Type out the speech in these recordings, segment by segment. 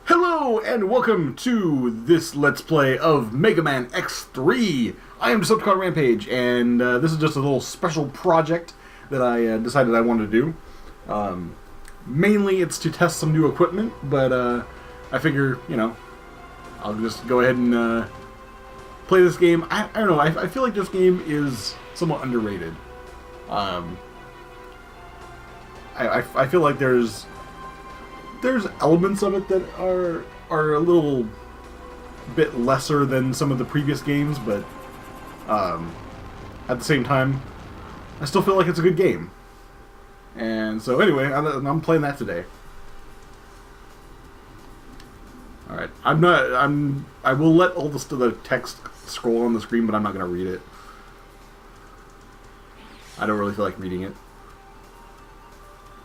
Hello and welcome to this Let's Play of Mega Man X3. I am Decepticon Rampage, and this is just a little special project that I decided I wanted to do. Mainly it's to test some new equipment, but I figure, I'll just go ahead and play this game. I don't know, I feel like this game is somewhat underrated. I feel like there's elements of it that are a little bit lesser than some of the previous games, but at the same time, I still feel like it's a good game. And so anyway, I'm playing that today. All right, I will let all the text scroll on the screen, but I'm not going to read it. I don't really feel like reading it.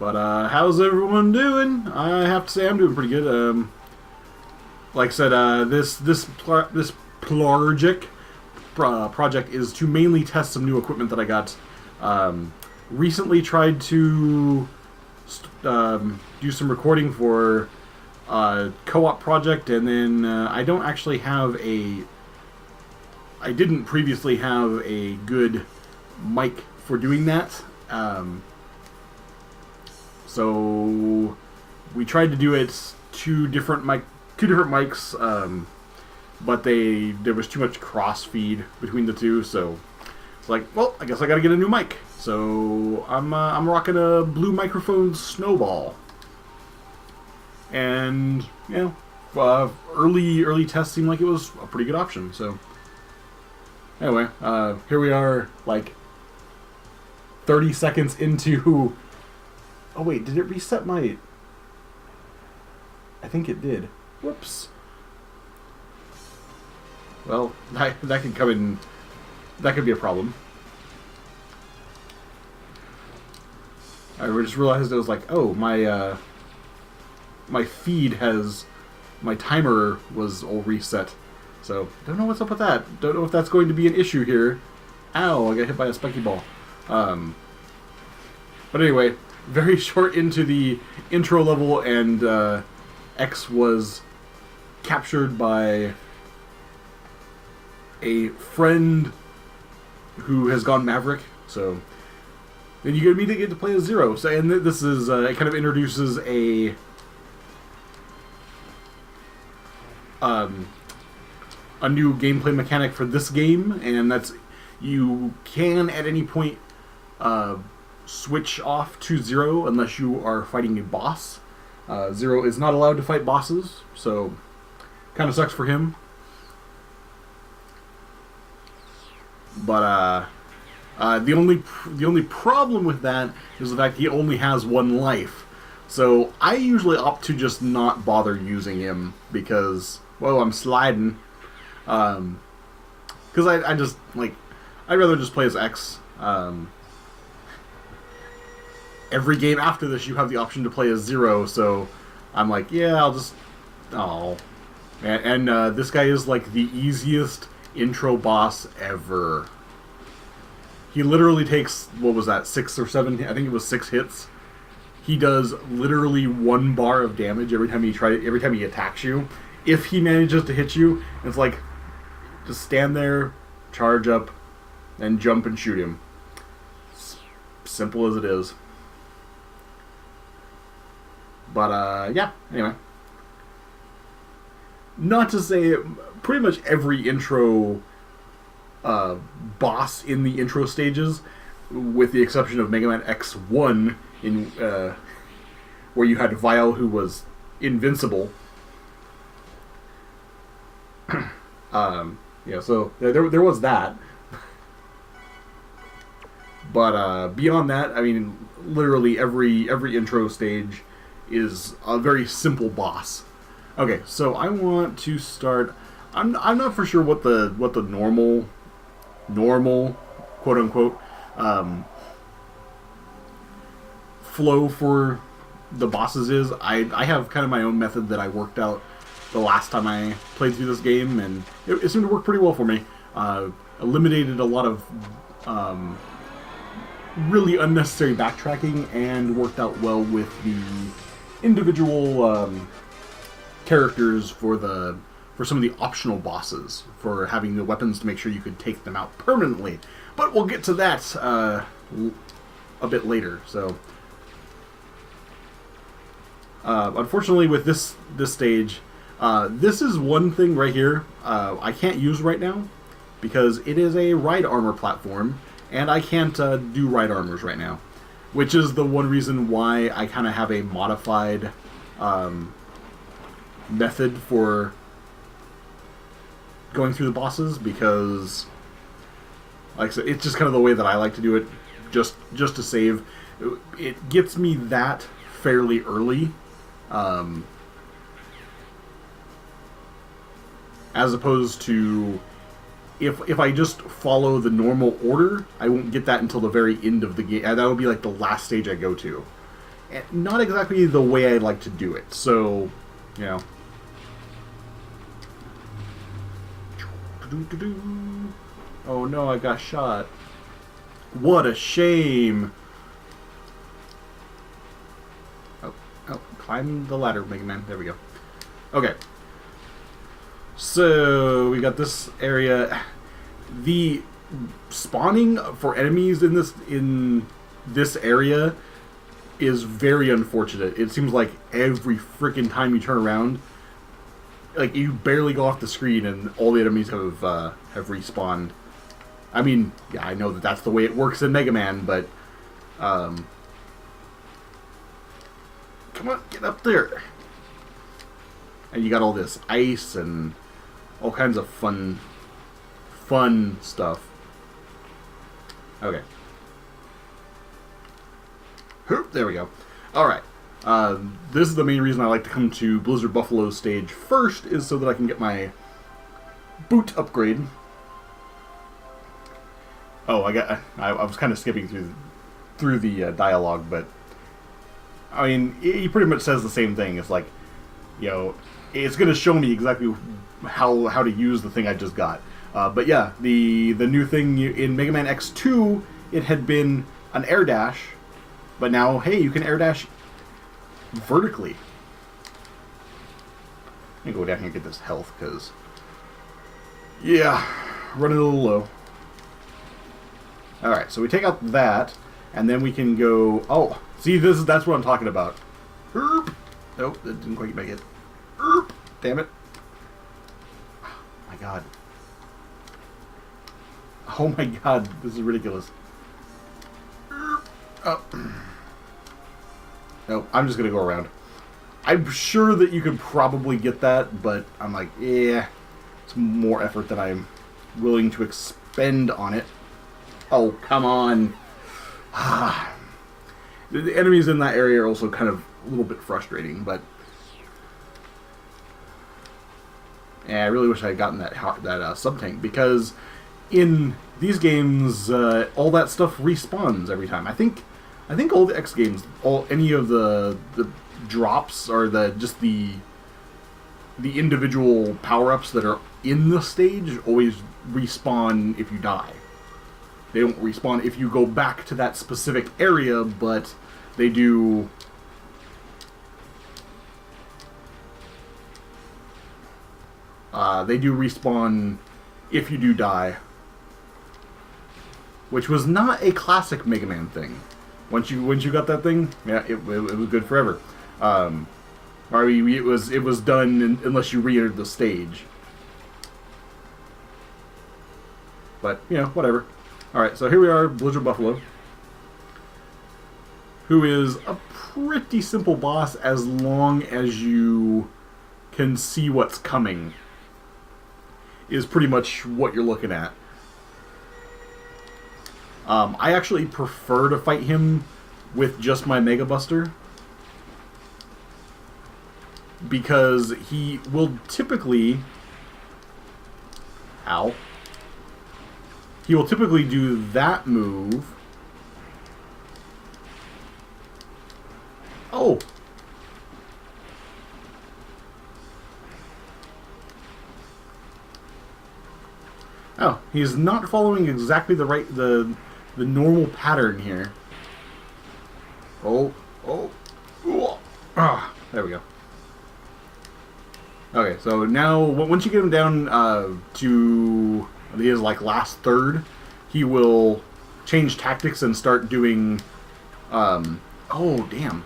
But how's everyone doing? I have to say I'm doing pretty good. Like I said, this project is to mainly test some new equipment that I got. Recently tried to do some recording for a co-op project, and then I didn't previously have a good mic for doing that. So we tried to do it two different mics, but there was too much cross feed between the two, so it's like, well, I guess I gotta get a new mic. So I'm rocking a Blue Microphone Snowball, and early tests seemed like it was a pretty good option. So anyway, here we are, like 30 seconds into. Oh wait, did it reset my... I think it did. Whoops. Well, that could come in... That could be a problem. I just realized it was like, oh, my feed has... My timer was all reset. So, don't know what's up with that. Don't know if that's going to be an issue here. Ow, I got hit by a spiky ball. But anyway... Very short into the intro level, and X was captured by a friend who has gone Maverick. So then you immediately get to play as Zero. So, and this is it kind of introduces a new gameplay mechanic for this game, and that's you can at any point switch off to Zero unless you are fighting a boss. Zero is not allowed to fight bosses, so kind of sucks for him. But the only problem with that is the fact he only has one life. So I usually opt to just not bother using him because, whoa, I'm sliding. Because I just like, I'd rather just play as X. Every game after this, you have the option to play as Zero, so I'm like, yeah, I'll just... Oh. And this guy is, like, the easiest intro boss ever. He literally takes, what was that, 6 or 7... I think it was 6 hits. He does literally 1 bar of damage every time he attacks you. If he manages to hit you, it's like, just stand there, charge up, and jump and shoot him. Simple as it is. But, yeah, anyway. Not to say pretty much every intro boss in the intro stages, with the exception of Mega Man X1, where you had Vile, who was invincible. Yeah, so there was that. But beyond that, I mean, literally every intro stage is a very simple boss. Okay, so I want to start. I'm not for sure what the normal quote unquote flow for the bosses is. I have kind of my own method that I worked out the last time I played through this game, and it seemed to work pretty well for me. Eliminated a lot of really unnecessary backtracking and worked out well with the individual characters for some of the optional bosses, for having the weapons to make sure you could take them out permanently. But we'll get to that a bit later. So, unfortunately, with this stage, this is one thing right here I can't use right now because it is a ride armor platform, and I can't do ride armors right now, which is the one reason why I kind of have a modified method for going through the bosses, because, like I said, it's just kind of the way that I like to do it, just to save. It gets me that fairly early, as opposed to if I just follow the normal order, I won't get that until the very end of the game. That would be like the last stage I go to. And not exactly the way I like to do it. So, you know. Oh no, I got shot. What a shame. Oh, climb the ladder, Mega Man. There we go. Okay. So, we got this area. The spawning for enemies in this area is very unfortunate. It seems like every freaking time you turn around, like, you barely go off the screen and all the enemies have respawned. I mean, yeah, I know that that's the way it works in Mega Man, but come on, get up there. And you got all this ice and all kinds of fun stuff. Okay. There we go. Alright. This is the main reason I like to come to Blizzard Buffalo stage first, is so that I can get my boot upgrade. Oh, I was kind of skipping through the dialogue, but I mean, he pretty much says the same thing. It's like, you know, it's going to show me exactly how to use the thing I just got. But yeah, the new thing in Mega Man X2, it had been an air dash, but now, hey, you can air dash vertically. Let me go down here and get this health, because, yeah, running a little low. Alright, so we take out that, and then we can go... Oh, see, that's what I'm talking about. Nope, that didn't quite make it. Damn it. Oh, my God. Oh my God, this is ridiculous. Oh. No, I'm just going to go around. I'm sure that you could probably get that, but I'm like, yeah, it's more effort than I'm willing to expend on it. Oh, come on. The enemies in that area are also kind of a little bit frustrating, but yeah, I really wish I had gotten that sub-tank, because in these games, all that stuff respawns every time. I think all the X games, any of the drops, or just the individual power-ups that are in the stage always respawn if you die. They don't respawn if you go back to that specific area, but they do... they do respawn if you do die. Which was not a classic Mega Man thing. Once you got that thing, yeah, it was good forever. I mean, it was done unless you re-entered the stage. But, you know, whatever. Alright, so here we are, Blizzard Buffalo, who is a pretty simple boss as long as you can see what's coming, is pretty much what you're looking at. I actually prefer to fight him with just my Mega Buster, because he will typically... Ow. He will typically do that move. Oh! Oh, he's not following exactly the normal pattern here. Oh. There we go. Okay, so now once you get him down to his like last third, he will change tactics and start doing. Oh damn!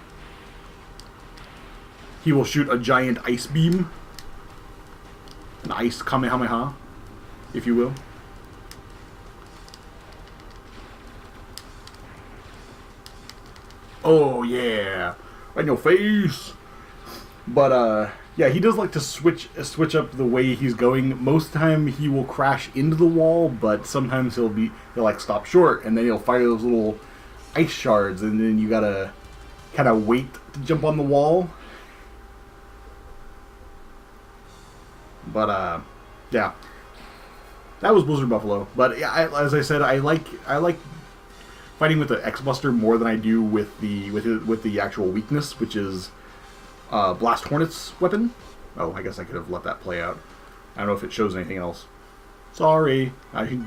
He will shoot a giant ice beam, an ice kamehameha, if you will. Oh yeah, right in your face. But yeah, he does like to switch up the way he's going. Most of the time, he will crash into the wall, but sometimes he'll like stop short, and then he'll fire those little ice shards, and then you gotta kind of wait to jump on the wall. But yeah, that was Blizzard Buffalo. But yeah, as I said, I like fighting with the X-Buster more than I do with the actual weakness, which is Blast Hornet's weapon. Oh, I guess I could have let that play out. I don't know if it shows anything else. Sorry, I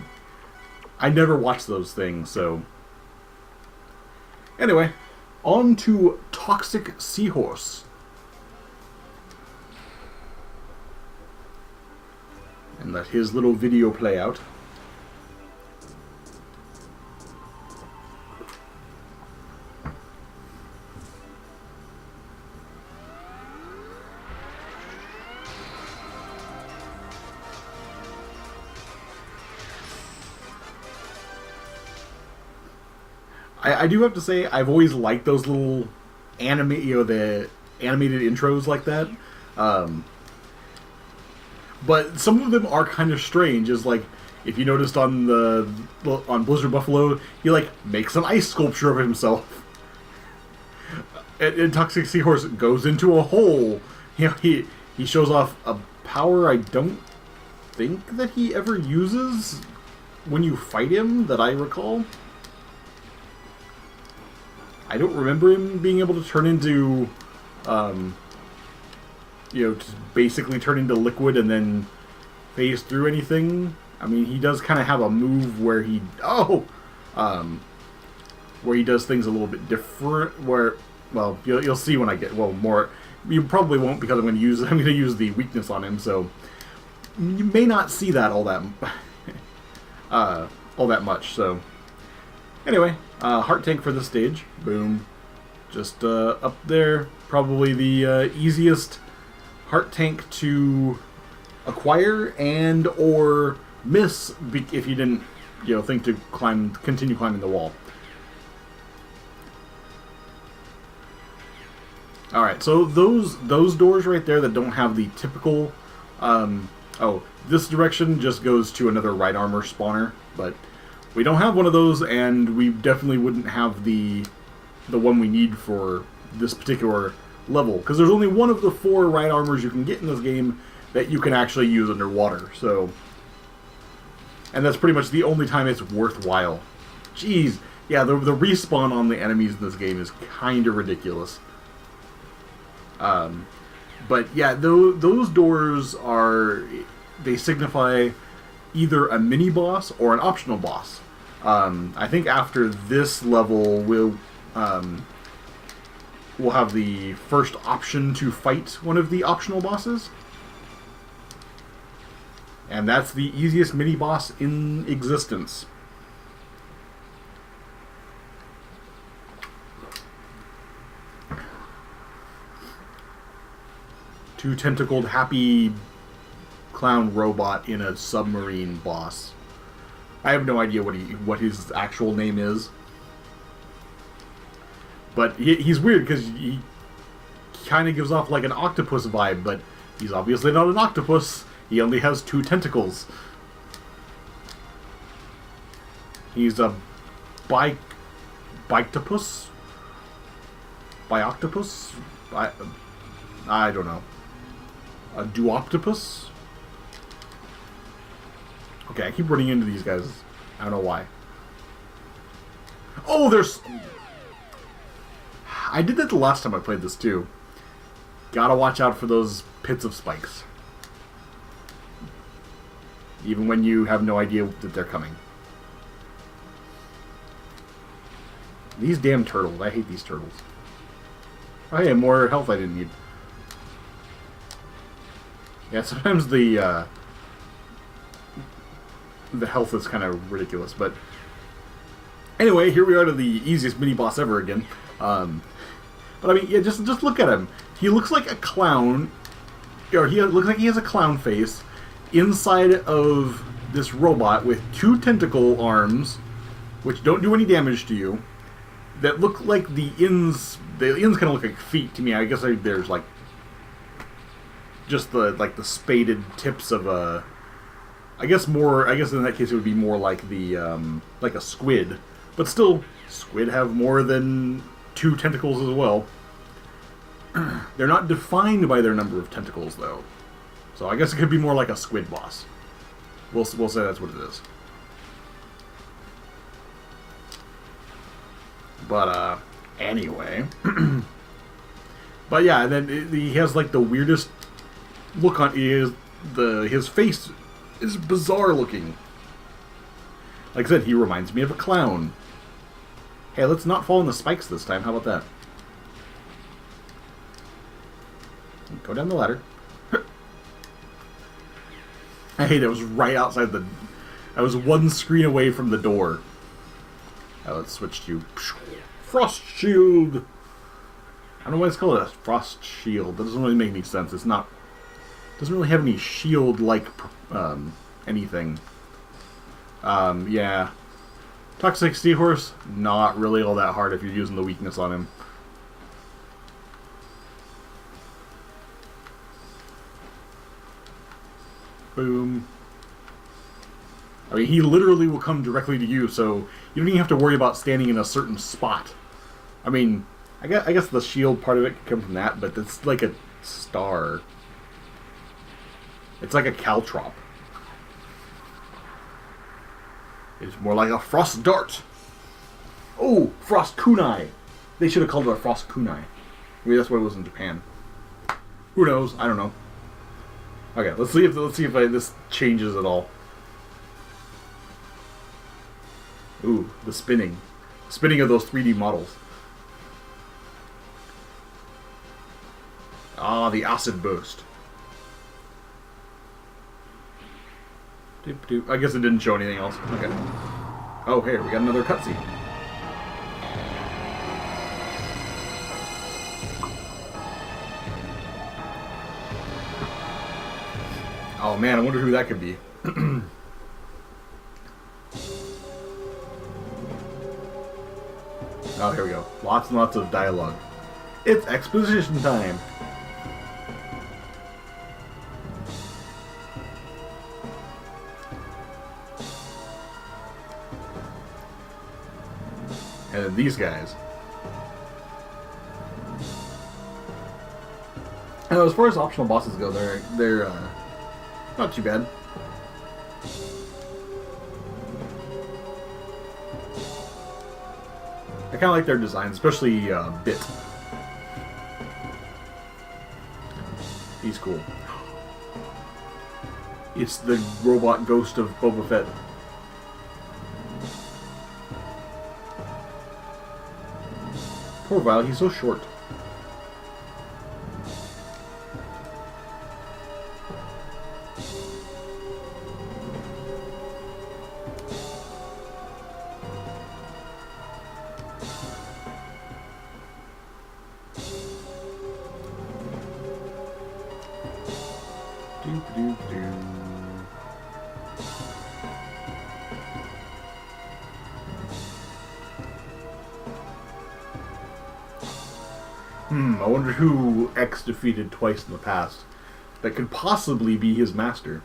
never watched those things, so anyway, on to Toxic Seahorse. And let his little video play out. I do have to say, I've always liked those little the animated intros like that. But some of them are kind of strange. Is like, if you noticed on Blizzard Buffalo, he like makes an ice sculpture of himself. And Toxic Seahorse goes into a hole. You know, he shows off a power I don't think that he ever uses when you fight him, that I recall. I don't remember him being able to turn into, just basically turn into liquid and then phase through anything. I mean, he does kind of have a move where he does things a little bit different. Where, well, you'll see when I get more. You probably won't, because I'm going to use the weakness on him. So you may not see that all that much. So anyway. Heart tank for this stage. Boom. Just up there. Probably the easiest heart tank to acquire and or miss if you didn't think to continue climbing the wall. Alright, so those doors right there that don't have the typical this direction just goes to another right armor spawner, but we don't have one of those, and we definitely wouldn't have the one we need for this particular level, because there's only one of the 4 right armors you can get in this game that you can actually use underwater. So, and that's pretty much the only time it's worthwhile. Jeez, yeah, the respawn on the enemies in this game is kind of ridiculous. But yeah, those doors they signify either a mini boss or an optional boss. I think after this level, we'll have the first option to fight one of the optional bosses. And that's the easiest mini boss in existence. Two-tentacled happy clown robot in a submarine boss. I have no idea what his actual name is, but he's weird because he kind of gives off like an octopus vibe, but he's obviously not an octopus. He only has 2 tentacles. He's a bictopus? Bioctopus? I don't know. A duoctopus? Okay, I keep running into these guys. I don't know why. Oh, there's... I did that the last time I played this, too. Gotta watch out for those pits of spikes. Even when you have no idea that they're coming. These damn turtles. I hate these turtles. Oh, hey, more health I didn't need. Yeah, sometimes the health is kind of ridiculous, but anyway, here we are to the easiest mini boss ever again. But I mean, yeah, just look at him. He looks like a clown, or he looks like he has a clown face inside of this robot with 2 tentacle arms, which don't do any damage to you. That look like the ends. The ends kind of look like feet to me. I guess there's like just the spaded tips of a. I guess in that case it would be more like like a squid, but still, squid have more than 2 tentacles as well. They're not defined by their number of tentacles though, so I guess it could be more like a squid boss. We'll say that's what it is. But anyway, but yeah, and then he has like the weirdest look on his face is bizarre looking. Like I said, he reminds me of a clown. Hey, let's not fall in the spikes this time. How about that? Go down the ladder. Hey, that was right outside the... I was 1 screen away from the door. Let's switch to... Frost Shield! I don't know why it's called a Frost Shield. That doesn't really make any sense. It's not... It doesn't really have any shield-like anything. Yeah. Toxic Seahorse, not really all that hard if you're using the weakness on him. Boom. I mean, he literally will come directly to you, so you don't even have to worry about standing in a certain spot. I mean, I guess the shield part of it could come from that, but it's like a star. It's like a caltrop. It's more like a frost dart. Oh, frost kunai. They should have called it a frost kunai. Maybe that's what it was in Japan. Who knows? I don't know. Okay, let's see if this changes at all. Ooh, the spinning of those 3D models. Ah, the acid burst. Doop doop. I guess it didn't show anything else. Okay. Oh, here we got another cutscene. Oh man, I wonder who that could be. Oh, here we go. Lots and lots of dialogue. It's exposition time. And then these guys. And as far as optional bosses go, they're not too bad. I kind of like their design, especially Bit. He's cool. It's the robot ghost of Boba Fett. Poor Vile, he's so short. I wonder who X defeated twice in the past that could possibly be his master.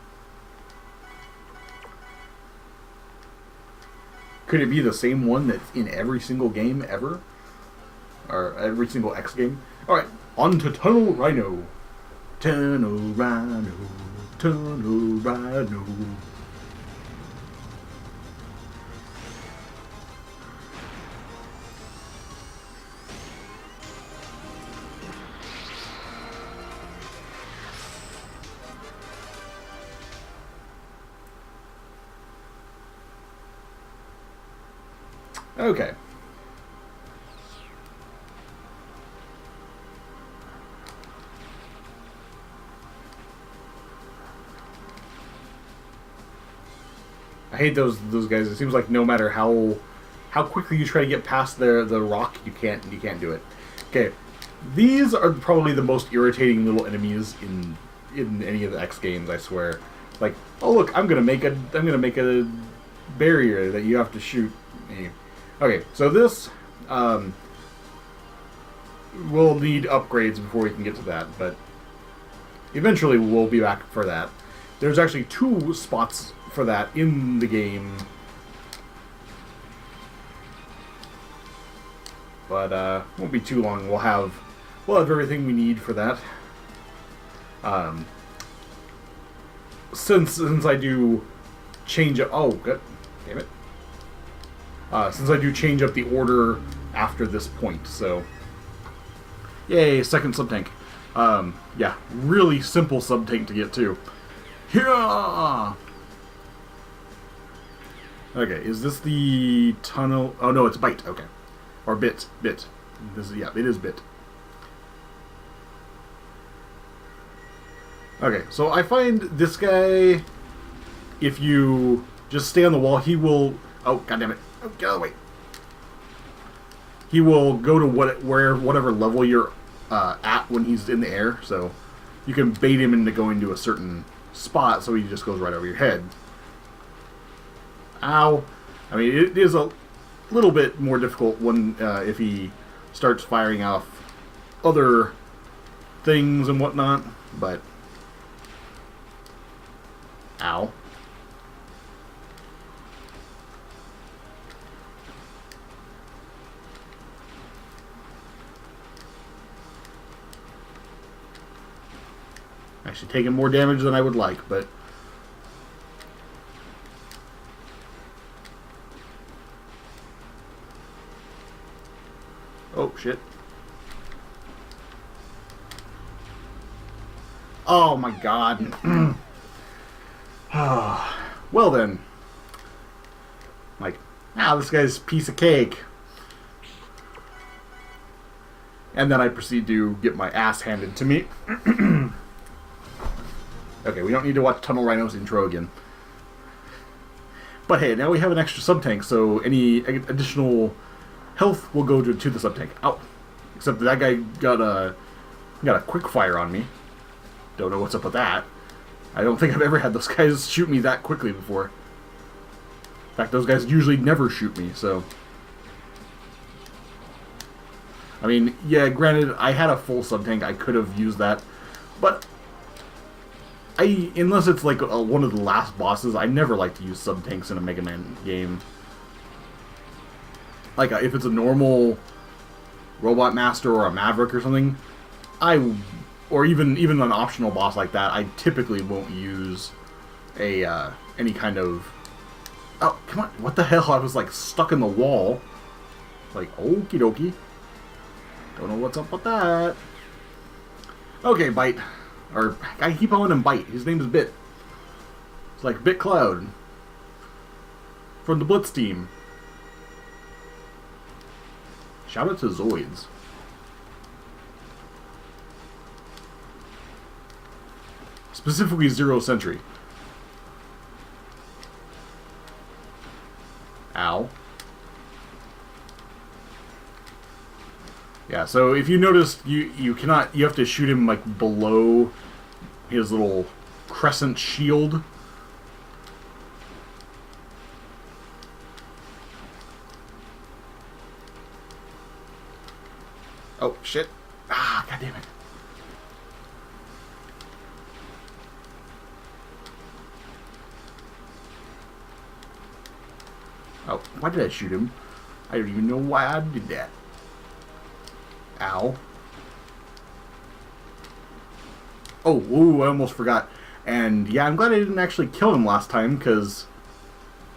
Could it be the same one that's in every single game ever? Or every single X game? Alright, on to Tunnel Rhino. Tunnel Rhino. Tunnel Rhino. Okay. I hate those guys. It seems like no matter how quickly you try to get past the rock, you can't do it. Okay, these are probably the most irritating little enemies in any of the X games. I swear. Like, oh look, I'm gonna make a barrier that you have to shoot. Okay, so this we'll need upgrades before we can get to that, but eventually we'll be back for that. There's actually 2 spots for that in the game. But won't be too long. We'll have everything we need for that. Since I do change up, oh god damn it. Since I do change up the order after this point, so yay, second sub-tank. Yeah, really simple sub-tank to get to. Yeah. Okay, is this the tunnel? Oh no, it's Bite. Okay, or Bit. This is, yeah, it is Bit. Okay, so I find this guy, if you just stay on the wall, he will. Oh goddammit! Oh, get out of the way. He will go to whatever level you're at when he's in the air. So you can bait him into going to a certain spot, so he just goes right over your head. Ow! I mean, it is a little bit more difficult when if he starts firing off other things and whatnot, but ow. Actually taking more damage than I would like, but oh shit. Oh my god. Well then. Like, this guy's a piece of cake. And then I proceed to get my ass handed to me. Okay, we don't need to watch Tunnel Rhino's intro again. But hey, now we have an extra sub-tank, so any additional health will go to the sub-tank. Ow! Except that guy got a quick fire on me. Don't know what's up with that. I don't think I've ever had those guys shoot me that quickly before. In fact, those guys usually never shoot me, so... I mean, yeah, granted, I had a full sub-tank, I could have used that, but unless it's like one of the last bosses, I never like to use sub-tanks in a Mega Man game. Like, if it's a normal Robot Master or a Maverick or something, or even an optional boss like that, I typically won't use any kind of... Oh, come on, what the hell? I was like stuck in the wall. Like, okie dokie. Don't know what's up with that. Okay, Bite. Or, I keep calling him Bite. His name is Bit. It's like Bit Cloud. From the Blitz team. Shout out to Zoids. Specifically Zero Sentry. Ow. Yeah, so if you notice, you have to shoot him like below his little crescent shield. Oh shit. Ah, god damn it. Oh, why did I shoot him? I don't even know why I did that. Ow. Oh, ooh, I almost forgot. And yeah, I'm glad I didn't actually kill him last time, because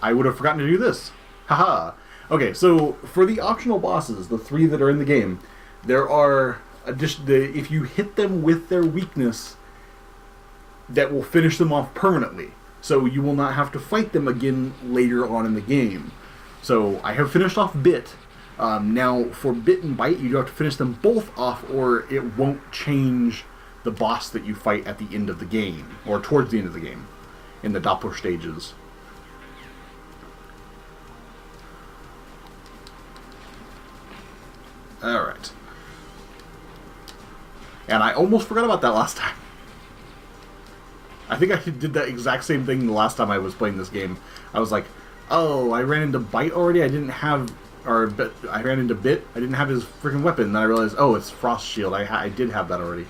I would have forgotten to do this. Haha. Okay, so for the optional bosses, the 3 that are in the game, there are if you hit them with their weakness, that will finish them off permanently. So you will not have to fight them again later on in the game. So I have finished off Bit. Now, for Bit and Bite, you do have to finish them both off, or it won't change the boss that you fight at the end of the game, or towards the end of the game, in the Doppler stages. Alright. And I almost forgot about that last time. I think I did that exact same thing the last time I was playing this game. I was like, oh, I ran into Bite already? I didn't have... Or I ran into Bit. I didn't have his freaking weapon. And then I realized, oh, it's Frost Shield. I did have that already.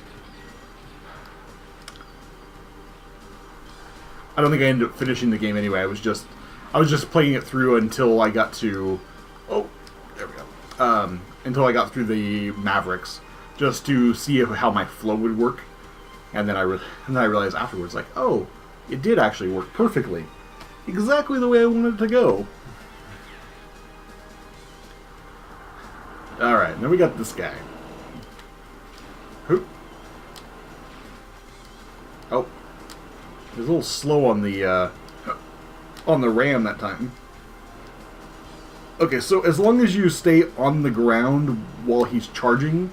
I don't think I ended up finishing the game anyway. I was just playing it through until I got to... Oh, there we go. Until I got through the Mavericks. Just to see how my flow would work. And then I realized afterwards, like, oh, it did actually work perfectly. Exactly the way I wanted it to go. Alright, then we got this guy. Who? Oh. He's a little slow on the ram that time. Okay, so as long as you stay on the ground while he's charging,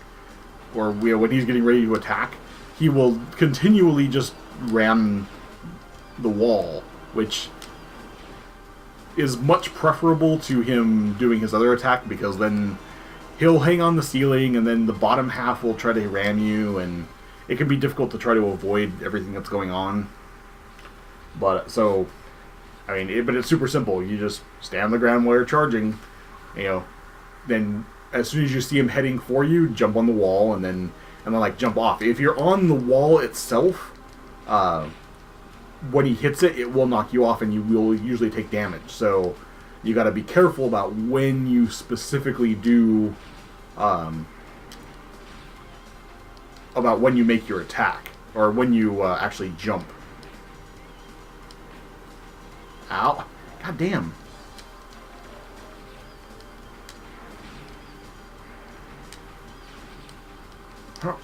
or when he's getting ready to attack, he will continually just ram the wall, which is much preferable to him doing his other attack, because then he'll hang on the ceiling and then the bottom half will try to ram you, and it can be difficult to try to avoid everything that's going on. But, so, I mean, but it's super simple. You just stay on the ground while you're charging, then as soon as you see him heading for you, jump on the wall, and then like jump off. If you're on the wall itself, when he hits it, it will knock you off, and you will usually take damage. So you got to be careful about when you specifically do, about when you make your attack, or when you actually jump. Ow! God damn! Huh.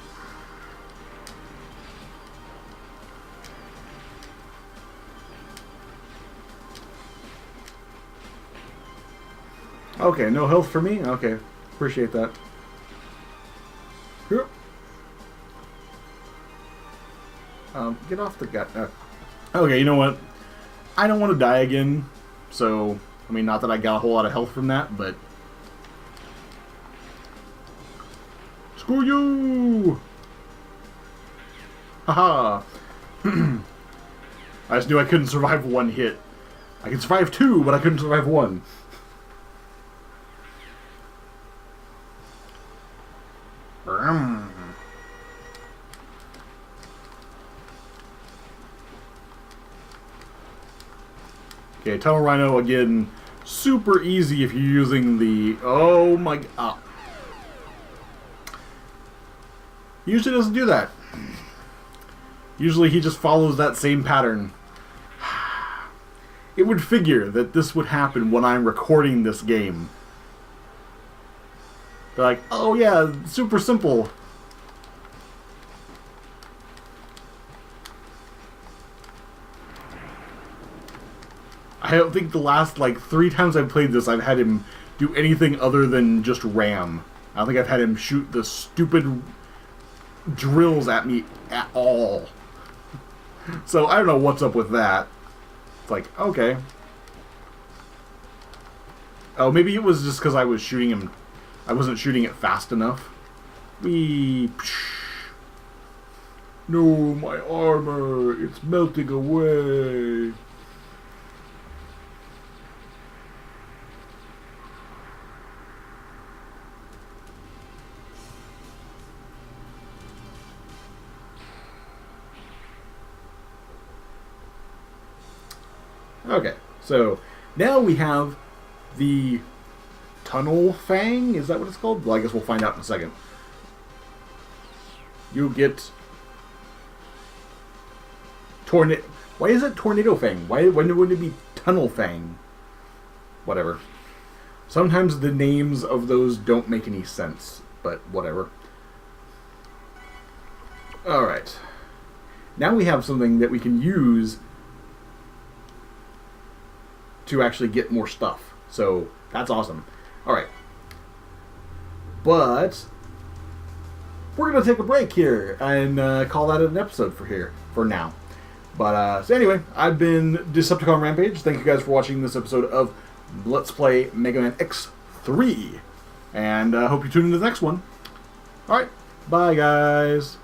Okay, no health for me? Okay, appreciate that. Here. Get off the gut. Okay, you know what? I don't want to die again, so, I mean, not that I got a whole lot of health from that, but... Screw you! Haha! I just knew I couldn't survive one hit. I could survive two, but I couldn't survive one. Okay, Tunnel Rhino, again, super easy if you're using the... Oh my god. Usually doesn't do that. Usually he just follows that same pattern. It would figure that this would happen when I'm recording this game. They're like, oh yeah, super simple. I don't think the last, 3 times I've played this, I've had him do anything other than just ram. I don't think I've had him shoot the stupid drills at me at all. So I don't know what's up with that. It's like, okay. Oh, maybe it was just because I was shooting him. I wasn't shooting it fast enough. No, my armor. It's melting away. Okay, so now we have the Tunnel Fang. Is that what it's called? Well, I guess we'll find out in a second. You get Tornado. Why is it Tornado Fang? When would it be Tunnel Fang? Whatever. Sometimes the names of those don't make any sense, but whatever. Alright. Now we have something that we can use to actually get more stuff. So, that's awesome. Alright. But we're going to take a break here and call that an episode for now. But, so anyway, I've been Decepticon Rampage. Thank you guys for watching this episode of Let's Play Mega Man X3. And hope you tune into the next one. All right. Bye, guys.